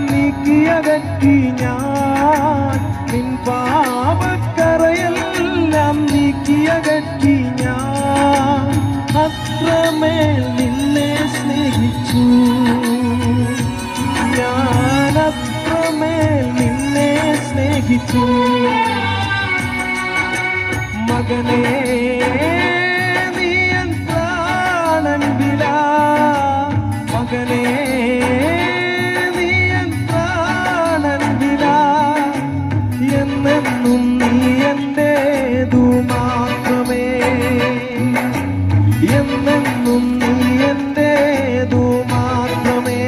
നീക്കിയകറ്റി ഞാൻ നിൻ പാപക്കറയെല്ലാം നീക്കിയകറ്റി ഞാൻ അത്രമേൽ നിന്നെ സ്നേഹിച്ചു ഞാൻ അത്രമേൽ നിന്നെ സ്നേഹിച്ചു മകനേ നീ എൻ പ്രാണൻ വില മകനേ നീ എൻ പ്രാണൻ വില എന്നെന്നും നീ എന്റേതു മാത്രമേ എന്നെന്നും നീ എന്റേതു മാത്രമേ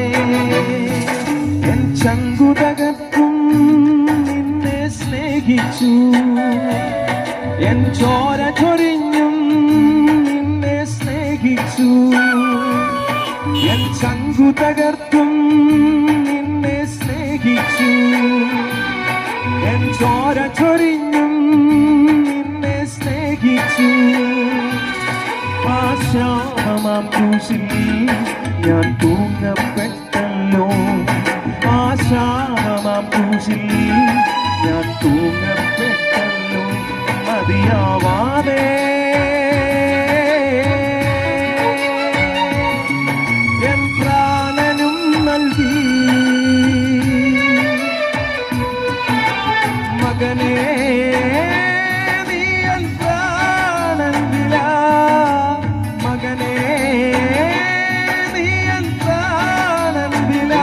എൻ ചങ്കുതകർക്കും നിന്നെ സ്നേഹിച്ചു എൻ ചോര ചൊരിഞ്ഞും നിന്നെ സ്നേഹിച്ചു എൻ ചങ്കു തകർത്തും നിന്നെ സ്നേഹിച്ചു എൻ ചോര ചൊരിഞ്ഞും നിന്നെ സ്നേഹിച്ചു ആശാമാം ക്രൂശിൽ ഞാൻ തൂങ്ങപ്പെട്ടല്ലോ ആശാമാം ക്രൂശിൽ ഞാൻ തൂങ്ങപ്പെട്ടല്ലോ മതിയാവാതെ എൻ പ്രാണനും നൽകി മകനേ നീ എൻ പ്രാണൻ വില മകനേ നീ എൻ പ്രാണൻ വില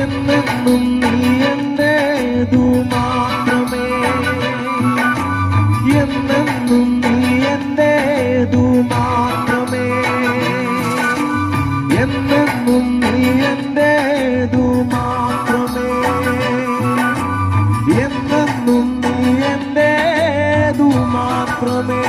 എന്നെന്നും നീ എന്റേതു മാത്രമേ എന്നെന്നും നീ എന്റേതു മാത്രമേ എന്നെന്നും നീ എന്റേതു മാത്രമേ എന്നെന്നും നീ എന്റേതു മാത്രമേ